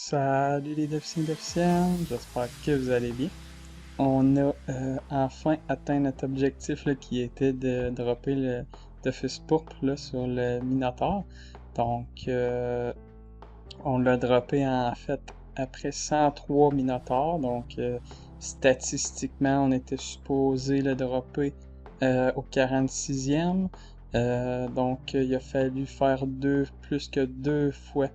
Salut les déficients et déficientes, j'espère que vous allez bien. On a enfin atteint notre objectif là, qui était de dropper le Dofus pourpre là, sur le Minotaur. Donc on l'a droppé en fait après 103 Minotaurs. Donc statistiquement on était supposé le dropper au 46e. Donc il a fallu faire plus que deux fois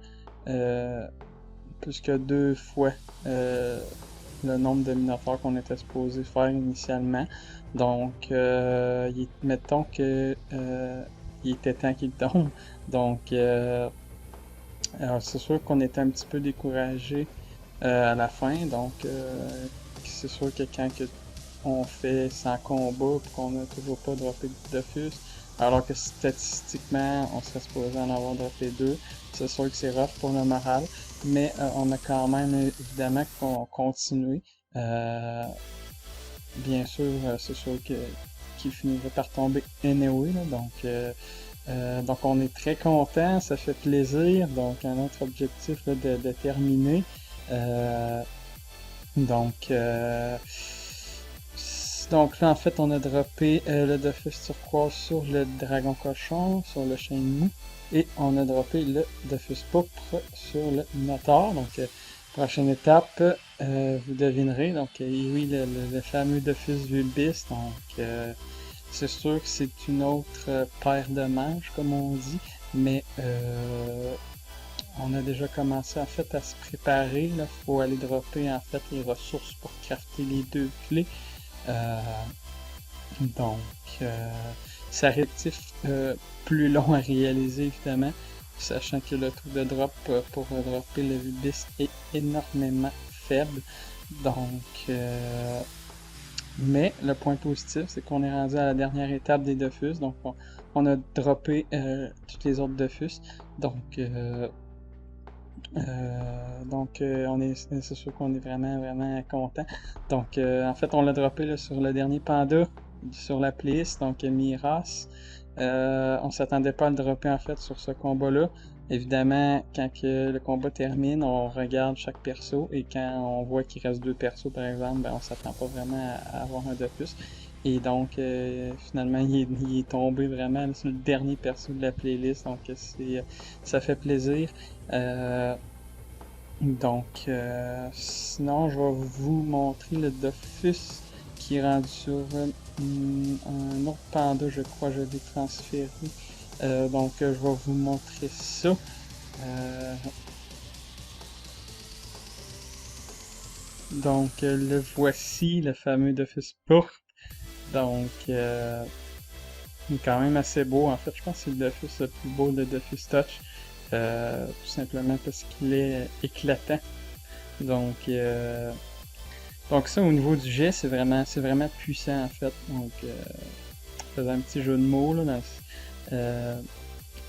le nombre de minotaures qu'on était supposé faire initialement. Donc, mettons que il était temps qu'il tombe. Donc, alors c'est sûr qu'on était un petit peu découragé à la fin. Donc, c'est sûr que quand on fait 100 combats et qu'on n'a toujours pas droppé de Dofus, alors que statistiquement, on serait supposé en avoir droppé deux. C'est sûr que c'est rough pour le moral, mais on a quand même évidemment continué. Bien sûr, c'est sûr qu'il finirait par tomber anyway, là, donc on est très content, ça fait plaisir. Donc un autre objectif là, de terminer. Euh, donc, euh, donc là, en fait, on a droppé le Dofus turquoise sur le dragon cochon, sur le Shenmue, et on a droppé le Dofus pourpre sur le Minotaur. Donc, prochaine étape, vous devinerez. Donc, oui, le fameux Dofus vulbis. Donc, c'est sûr que c'est une autre paire de manches, comme on dit, mais on a déjà commencé en fait à se préparer. Il faut aller dropper en fait les ressources pour crafter les deux clés. Euh, donc, ça réactif plus long à réaliser évidemment, sachant que le taux de drop pour dropper le Vulbis est énormément faible. Donc, mais le point positif, c'est qu'on est rendu à la dernière étape des Dofus. Donc, on a droppé toutes les autres Dofus. Donc, c'est sûr qu'on est vraiment content. Donc, en fait, on l'a droppé là, sur le dernier panda sur la playlist, donc Miras. On s'attendait pas à le dropper en fait sur ce combat-là. Évidemment, quand que le combat termine, on regarde chaque perso et quand on voit qu'il reste deux persos par exemple, ben, on s'attend pas vraiment à avoir un de plus. Et donc, finalement, il est tombé vraiment là, sur le dernier perso de la playlist, donc ça fait plaisir. Sinon, je vais vous montrer le Dofus qui est rendu sur un autre panda, je crois, je l'ai transféré. Je vais vous montrer ça. Le voici, le fameux Dofus pourpre. Donc, il est quand même assez beau. En fait, je pense que c'est le Dofus le plus beau de Dofus Touch. Tout simplement parce qu'il est éclatant. Donc, ça au niveau du jet, c'est vraiment puissant en fait. Donc, faisant un petit jeu de mots là,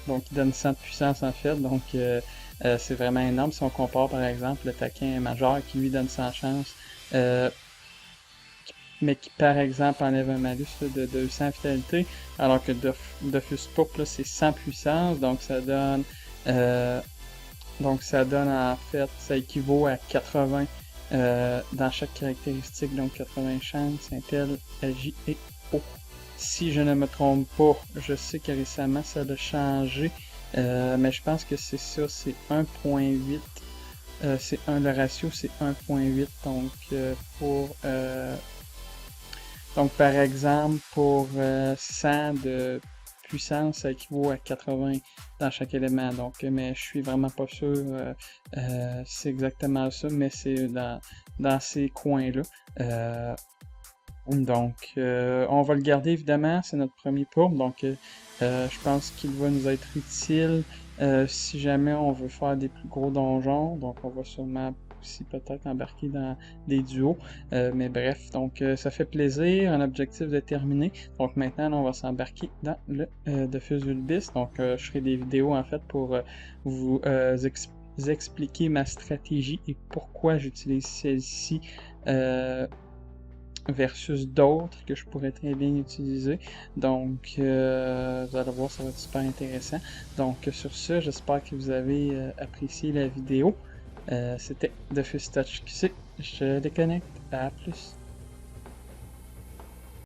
donc il donne 100 de puissance en fait. Donc, c'est vraiment énorme si on compare par exemple le taquin majeur qui lui donne 100 chance, mais qui par exemple enlève un malus là, de 200 vitalité, alors que Dofus pourpre là c'est 100 puissance, donc ça donne en fait, ça équivaut à 80 dans chaque caractéristique, donc 80 chance, Intel, Agi et O. Si je ne me trompe pas, je sais que récemment ça a changé, mais je pense que c'est ça, c'est 1.8. Le ratio c'est 1.8, donc par exemple pour 100 de puissance, ça équivaut à 80 dans chaque élément. Donc, mais je suis vraiment pas sûr c'est exactement ça, mais c'est dans ces coins-là. On va le garder évidemment, c'est notre premier pourpre, donc je pense qu'il va nous être utile si jamais on veut faire des plus gros donjons. Donc, on va sûrement aussi peut-être embarquer dans des duos. Mais bref, donc ça fait plaisir, un objectif de terminé. Donc maintenant, on va s'embarquer dans le Dofus vulbis. Donc je ferai des vidéos en fait pour vous expliquer ma stratégie et pourquoi j'utilise celle-ci versus d'autres que je pourrais très bien utiliser. Donc, vous allez voir, ça va être super intéressant. Donc, sur ce, j'espère que vous avez apprécié la vidéo. C'était Dofus Touch QC. Je déconnecte. À plus.